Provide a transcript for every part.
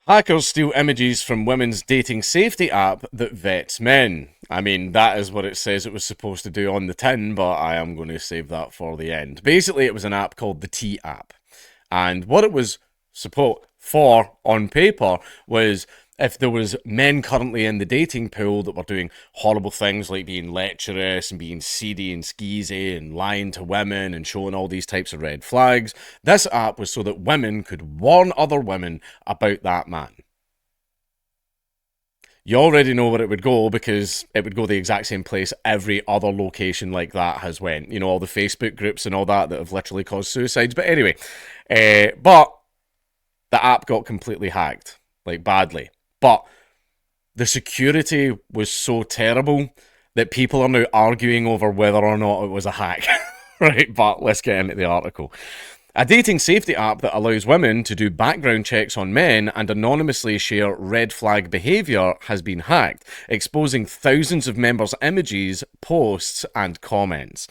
Hackers steal images from women's dating safety app that vets men. I mean, that is what it says it was supposed to do on the tin, but I am going to save that for the end. Basically, it was an app called the T app. And what it was support for on paper was if there was men currently in the dating pool that were doing horrible things like being lecherous and being seedy and skeezy and lying to women and showing all these types of red flags, this app was so that women could warn other women about that man. You already know where it would go because it would go the exact same place every other location like that has went. You know, all the Facebook groups and all that have literally caused suicides. But anyway, but the app got completely hacked, like badly. But the security was so terrible that people are now arguing over whether or not it was a hack. Right, but let's get into the article. A dating safety app that allows women to do background checks on men and anonymously share red flag behaviour has been hacked, exposing thousands of members' images, posts, and comments.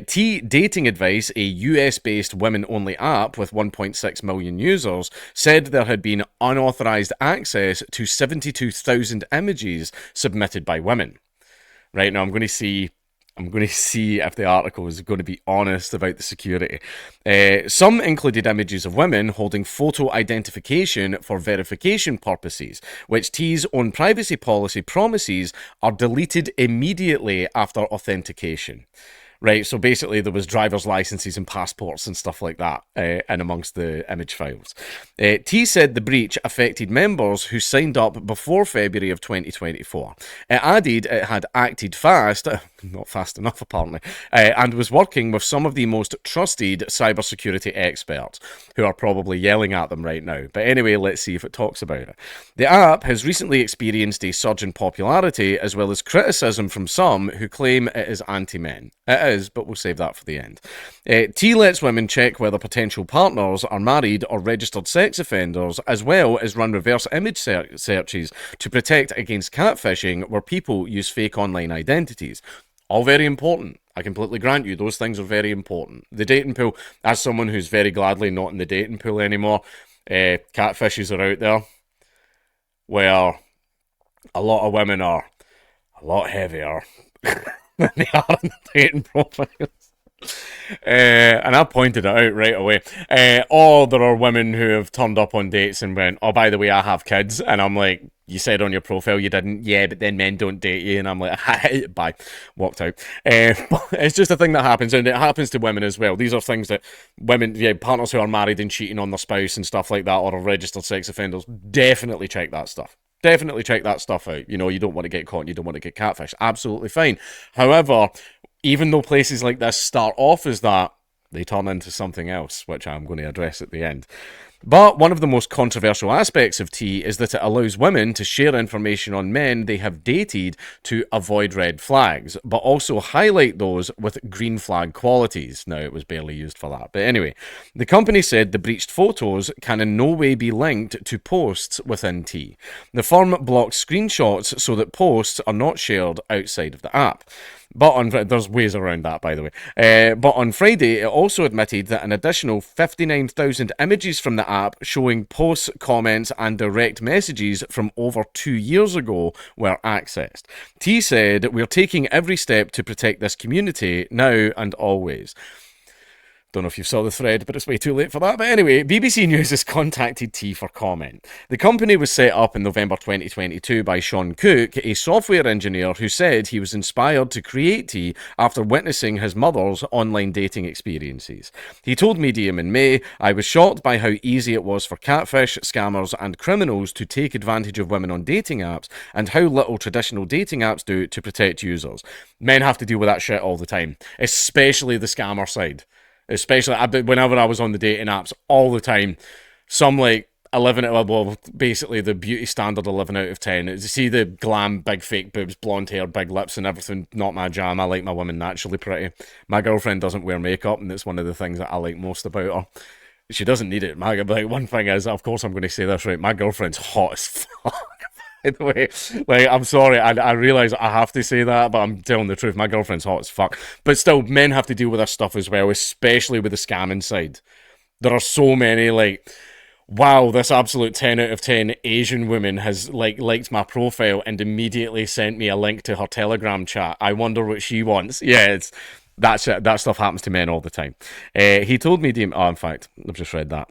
T Dating Advice, a US based women only app with 1.6 million users, said there had been unauthorised access to 72,000 images submitted by women. Right now, I'm going to see if the article is going to be honest about the security. Some included images of women holding photo identification for verification purposes, which T's own privacy policy promises are deleted immediately after authentication. Right, so basically there was driver's licenses and passports and stuff like that in amongst the image files. T said the breach affected members who signed up before February of 2024. It added it had acted fast, not fast enough apparently, and was working with some of the most trusted cybersecurity experts, who are probably yelling at them right now. But anyway, let's see if it talks about it. The app has recently experienced a surge in popularity, as well as criticism from some who claim it is anti-men. It is, but we'll save that for the end. T lets women check whether potential partners are married or registered sex offenders, as well as run reverse image searches to protect against catfishing, where people use fake online identities. All very important. I completely grant you, those things are very important. The dating pool, as someone who's very gladly not in the dating pool anymore, catfishes are out there where a lot of women are a lot heavier than they are in the dating profiles. And I pointed it out right away. Or there are women who have turned up on dates and went, oh, by the way, I have kids. And I'm like, you said on your profile you didn't. Yeah, but then men don't date you. And I'm like, bye. Walked out. But it's just a thing that happens. And it happens to women as well. These are things that women, partners who are married and cheating on their spouse and stuff like that, or are registered sex offenders, definitely check that stuff. Definitely check that stuff out. You know, you don't want to get caught and you don't want to get catfished. Absolutely fine. However, even though places like this start off as that, they turn into something else, which I'm going to address at the end. But one of the most controversial aspects of T is that it allows women to share information on men they have dated to avoid red flags, but also highlight those with green flag qualities. Now, it was barely used for that. But anyway, the company said the breached photos can in no way be linked to posts within T. The firm blocks screenshots so that posts are not shared outside of the app. But there's ways around that, by the way. But on Friday, it also admitted that an additional 59,000 images from the app showing posts, comments, and direct messages from over 2 years ago were accessed. T said, we're taking every step to protect this community now and always. Don't know if you saw the thread, but it's way too late for that. But anyway, BBC News has contacted T for comment. The company was set up in November 2022 by Sean Cook, a software engineer who said he was inspired to create T after witnessing his mother's online dating experiences. He told Medium in May, I was shocked by how easy it was for catfish, scammers, and criminals to take advantage of women on dating apps, and how little traditional dating apps do to protect users. Men have to deal with that shit all the time, especially the scammer side. Especially whenever I was on the dating apps all the time, some like 11 out of, well, basically the beauty standard 11 out of 10. You see the glam, big fake boobs, blonde hair, big lips and everything, not my jam. I like my women naturally pretty. My girlfriend doesn't wear makeup, and it's one of the things that I like most about her. She doesn't need it. One thing is, of course I'm going to say this right, my girlfriend's hot as fuck. By the way, like, I'm sorry, I realise I have to say that, but I'm telling the truth, my girlfriend's hot as fuck. But still, men have to deal with this stuff as well, especially with the scamming side. There are so many, like, wow, this absolute 10 out of 10 Asian woman has liked my profile and immediately sent me a link to her Telegram chat. I wonder what she wants. Yeah, that stuff happens to men all the time. He told me, in fact, I've just read that.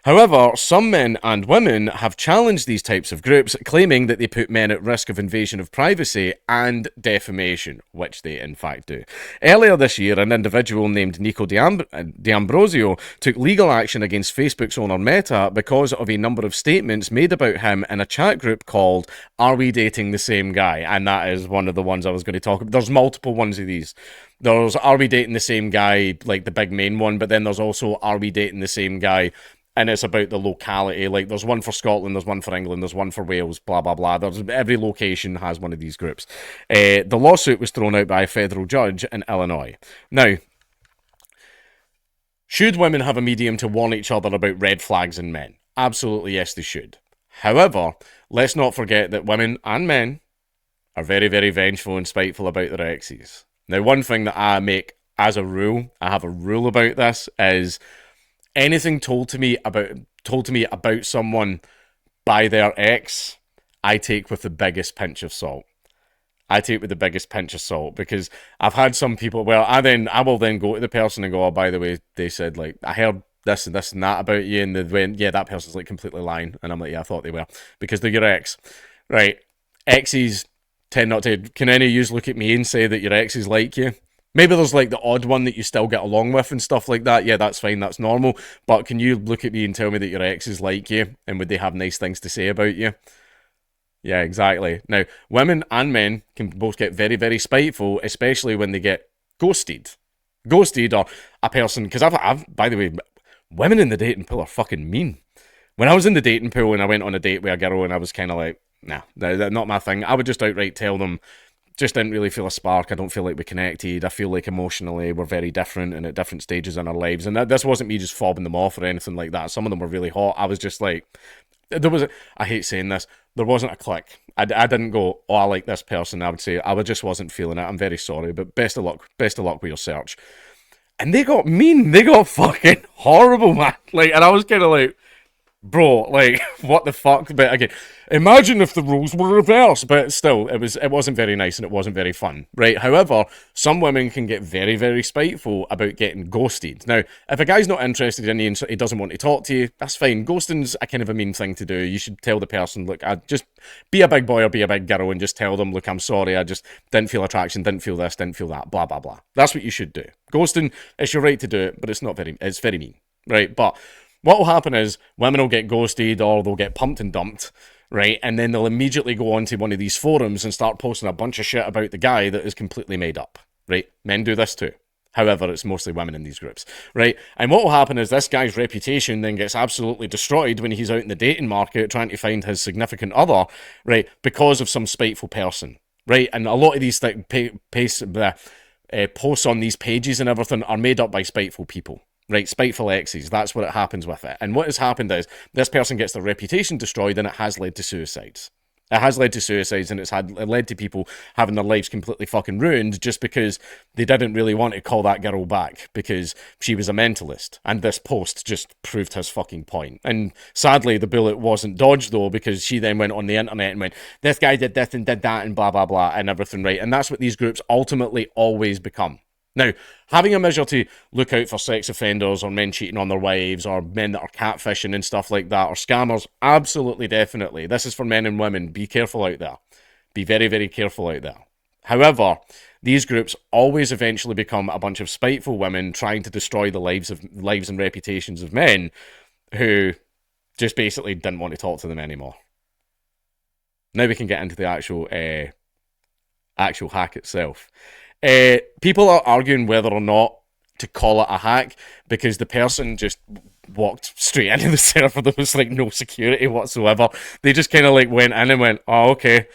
However, some men and women have challenged these types of groups, claiming that they put men at risk of invasion of privacy and defamation, which they in fact do. Earlier this year, an individual named Nico D'Ambrosio took legal action against Facebook's owner Meta because of a number of statements made about him in a chat group called Are We Dating the Same Guy? And that is one of the ones I was going to talk about. There's multiple ones of these. There's Are We Dating the Same Guy, like the big main one, but then there's also Are We Dating the Same Guy? And it's about the locality. Like, there's one for Scotland, there's one for England, there's one for Wales, blah, blah, blah. Every location has one of these groups. The lawsuit was thrown out by a federal judge in Illinois. Now, should women have a medium to warn each other about red flags in men? Absolutely, yes, they should. However, let's not forget that women and men are very, very vengeful and spiteful about their exes. Now, one thing that I make as a rule, I have a rule about this, is anything told to me about someone by their ex, I take with the biggest pinch of salt. Because I've had some people. Well, I will then go to the person and go, oh, by the way, they said, like, I heard this and this and that about you, and they went, yeah, that person's like completely lying, and I'm like, yeah, I thought they were, because they're your ex, right? Exes tend not to. Can any of you look at me and say that your exes like you? Maybe there's like the odd one that you still get along with and stuff like that. Yeah, that's fine, that's normal. But can you look at me and tell me that your exes like you? And would they have nice things to say about you? Yeah, exactly. Now, women and men can both get very, very spiteful, especially when they get ghosted. Ghosted, or a person, because by the way, women in the dating pool are fucking mean. When I was in the dating pool and I went on a date with a girl and I was kind of like, nah, that's not my thing, I would just outright tell them, just didn't really feel a spark. I don't feel like we connected. I feel like emotionally we're very different and at different stages in our lives. And this wasn't me just fobbing them off or anything like that. Some of them were really hot. I was just like, I hate saying this, there wasn't a click. I didn't go, oh, I like this person. I would say, I just wasn't feeling it. I'm very sorry, but best of luck with your search. And they got mean. They got fucking horrible, man. Like, and I was kind of like, bro, like, what the fuck? But again, imagine if the rules were reversed. But still, it wasn't very nice and it wasn't very fun, right? However, some women can get very, very spiteful about getting ghosted. Now, if a guy's not interested in you and he doesn't want to talk to you, that's fine. Ghosting's a kind of a mean thing to do. You should tell the person, look, I just be a big boy or be a big girl and just tell them, look, I'm sorry, I just didn't feel attraction, didn't feel this, didn't feel that, blah, blah, blah. That's what you should do. Ghosting, it's your right to do it, but it's very mean, right? But what will happen is women will get ghosted or they'll get pumped and dumped, right? And then they'll immediately go onto one of these forums and start posting a bunch of shit about the guy that is completely made up, right? Men do this too. However, it's mostly women in these groups, right? And what will happen is this guy's reputation then gets absolutely destroyed when he's out in the dating market trying to find his significant other, right? Because of some spiteful person, right? And a lot of these posts on these pages and everything are made up by spiteful people. Right, spiteful exes, that's what it happens with it. And what has happened is, this person gets their reputation destroyed and it has led to suicides. It has led to suicides and it led to people having their lives completely fucking ruined just because they didn't really want to call that girl back because she was a mentalist. And this post just proved his fucking point. And sadly, the bullet wasn't dodged though, because she then went on the internet and went, this guy did this and did that and blah, blah, blah and everything, right? And that's what these groups ultimately always become. Now, having a measure to look out for sex offenders or men cheating on their wives or men that are catfishing and stuff like that or scammers, absolutely, definitely. This is for men and women. Be careful out there. Be very, very careful out there. However, these groups always eventually become a bunch of spiteful women trying to destroy the lives and reputations of men who just basically didn't want to talk to them anymore. Now we can get into the actual hack itself. People are arguing whether or not to call it a hack because the person just walked straight into the server. There was like no security whatsoever. They just kind of like went in and went, oh, okay,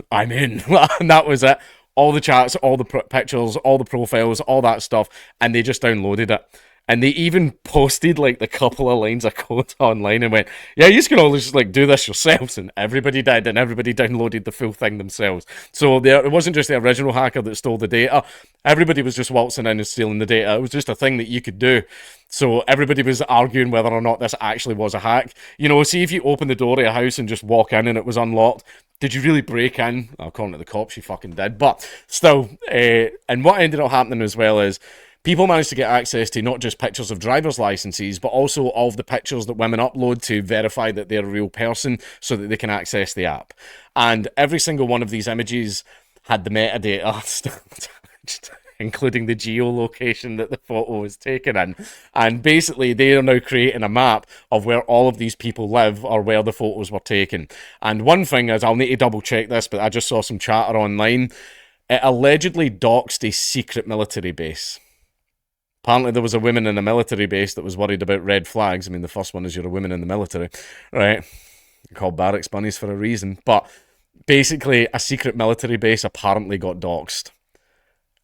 I'm in. And that was it. All the chats, all the pictures, all the profiles, all that stuff. And they just downloaded it. And they even posted like the couple of lines of code online and went, "Yeah, you can all just like do this yourselves," and everybody did, and everybody downloaded the full thing themselves. So there, it wasn't just the original hacker that stole the data. Everybody was just waltzing in and stealing the data. It was just a thing that you could do. So everybody was arguing whether or not this actually was a hack. You know, see if you open the door of a house and just walk in and it was unlocked. Did you really break in? According to the cops, you fucking did. But still, and what ended up happening as well is people managed to get access to not just pictures of driver's licenses, but also of the pictures that women upload to verify that they're a real person so that they can access the app. And every single one of these images had the metadata attached, including the geolocation that the photo was taken in. And basically, they are now creating a map of where all of these people live or where the photos were taken. And one thing is, I'll need to double check this, but I just saw some chatter online. It allegedly doxed a secret military base. Apparently, there was a woman in a military base that was worried about red flags. I mean, the first one is you're a woman in the military, right? They're called barracks bunnies for a reason. But basically, a secret military base apparently got doxed.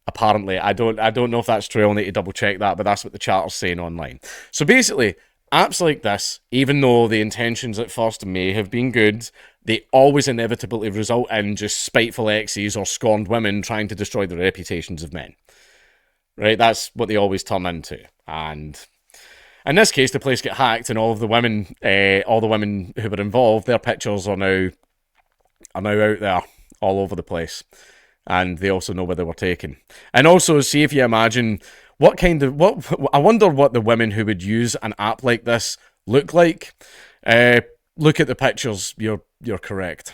Apparently, I don't know if that's true. I'll need to double check that, but that's what the chatter's saying online. So basically, apps like this, even though the intentions at first may have been good, they always inevitably result in just spiteful exes or scorned women trying to destroy the reputations of men. Right? That's what they always turn into. And in this case, the place got hacked, and all the women who were involved, their pictures are now out there all over the place. And they also know where they were taken. And also, see if you imagine I wonder what the women who would use an app like this look like. Look at the pictures. You're correct.